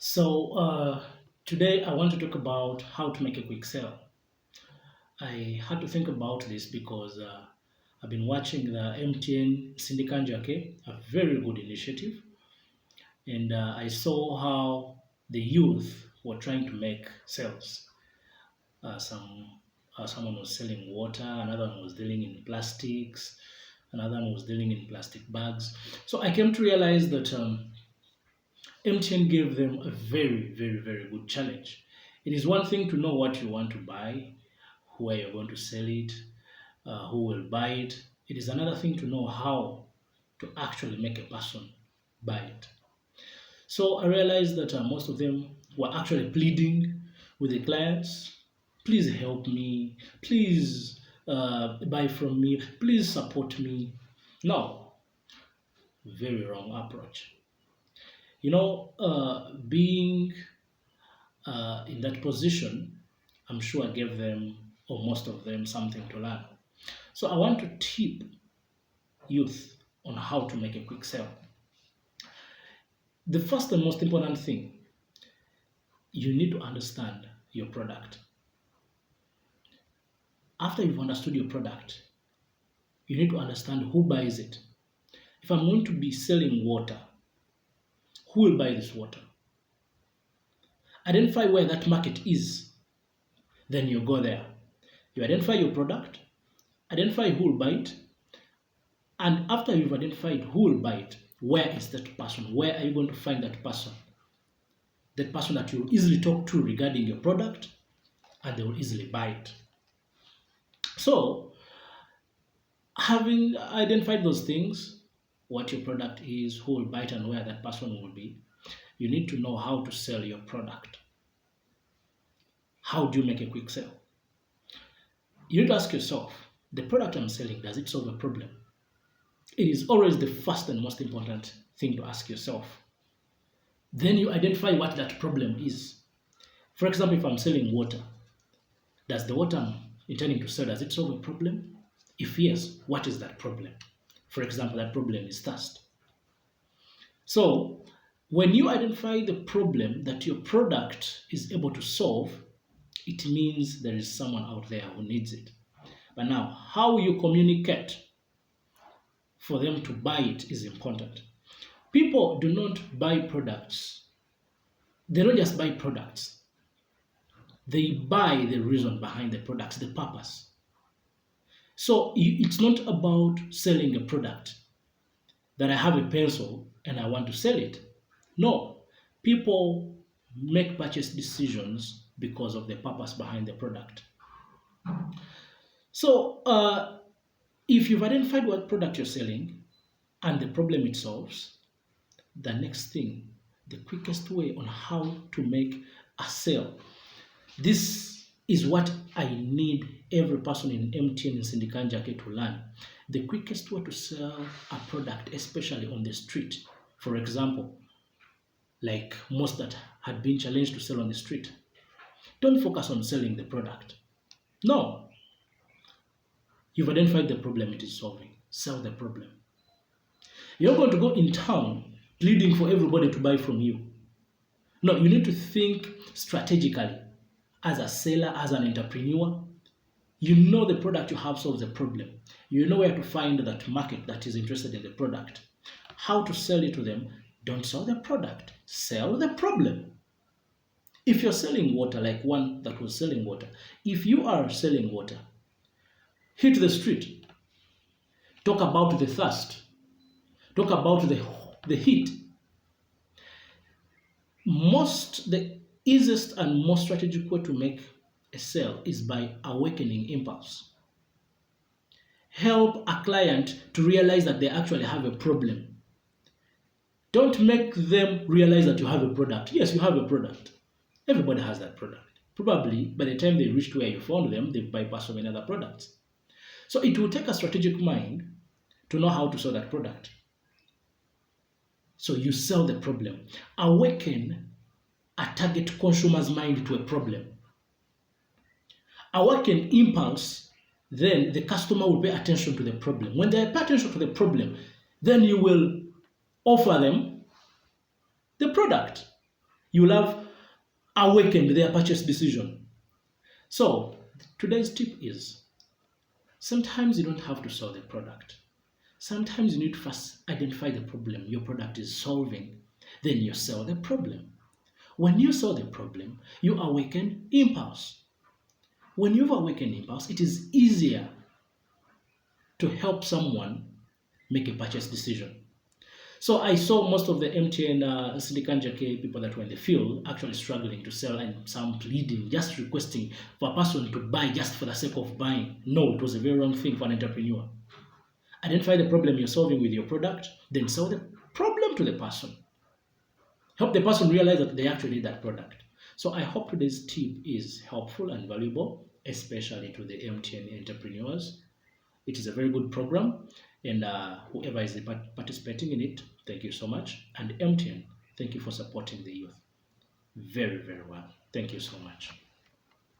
So today I want to talk about how to make a quick sale. I had to think about this because I've been watching the MTN Nsindika Njake, a very good initiative, and I saw how the youth were trying to make sales. Someone was selling water, another one was dealing in plastics, another one was dealing in plastic bags. So I came to realize that MTN gave them a very, very, very good challenge. It is one thing to know what you want to buy, where you're going to sell it, who will buy it. It is another thing to know how to actually make a person buy it. So I realized that most of them were actually pleading with the clients, please help me, please buy from me, please support me. No, very wrong approach. Being in that position, I'm sure I gave them or most of them something to learn. So I want to tip youth on how to make a quick sale. The first and most important thing, you need to understand your product. After you've understood your product, you need to understand who buys it. If I'm going to be selling water, who will buy this water? Identify where that market is. Then you go there. You identify your product, identify who will buy it, and after you've identified who will buy it, where is that person? Where are you going to find that person? That person that you'll easily talk to regarding your product, and they will easily buy it. So, having identified those things, what your product is, who will buy it, and where that person will be, you need to know how to sell your product. How do you make a quick sale? You need to ask yourself, the product I'm selling, does it solve a problem? It is always the first and most important thing to ask yourself. Then you identify what that problem is. For example, if I'm selling water, does the water I'm intending to sell, does it solve a problem? If yes, what is that problem? For example, that problem is thirst. So when you identify the problem that your product is able to solve, it means there is someone out there who needs it. But now, how you communicate for them to buy it is important. People do not buy products. They don't just buy products. They buy the reason behind the products, the purpose. So it's not about selling a product that I have a pencil and I want to sell it. No, people make purchase decisions because of the purpose behind the product. So if you've identified what product you're selling and the problem it solves, the next thing, the quickest way on how to make a sale. This is what I need every person in MTN and Nsindika Njake to learn. The quickest way to sell a product, especially on the street. For example, like most that had been challenged to sell on the street. Don't focus on selling the product. No. You've identified the problem it is solving. Sell the problem. You're going to go in town pleading for everybody to buy from you. No, you need to think strategically. As a seller, as an entrepreneur, you know the product you have solves the problem. You know where to find that market that is interested in the product. How to sell it to them. Don't sell the product. Sell the problem. If you're selling water, like one that was selling water, if you are selling water, hit the street. Talk about the thirst. Talk about the heat. The easiest and most strategic way to make a sale is by awakening impulse. Help a client to realize that they actually have a problem. Don't make them realize that you have a product. Yes, you have a product. Everybody has that product. Probably by the time they reached where you found them, they've bypassed so many other products. So it will take a strategic mind to know how to sell that product. So you sell the problem. Awaken a target consumer's mind to a problem. Awaken impulse, then the customer will pay attention to the problem. When they pay attention to the problem, then you will offer them the product. You will have awakened their purchase decision. So today's tip is sometimes you don't have to sell the product. Sometimes you need to first identify the problem your product is solving, then you sell the problem. When you solve the problem, you awaken impulse. When you've awakened impulse, it is easier to help someone make a purchase decision. So I saw most of the MTN Nsindika Njake people that were in the field actually struggling to sell, and some pleading, just requesting for a person to buy just for the sake of buying. No, it was a very wrong thing for an entrepreneur. Identify the problem you're solving with your product, then sell the problem to the person. Help the person realize that they actually need that product. So I hope today's tip is helpful and valuable, especially to the MTN entrepreneurs. It is a very good program, and whoever is participating in it, thank you so much. And MTN, thank you for supporting the youth. Very, very well. Thank you so much.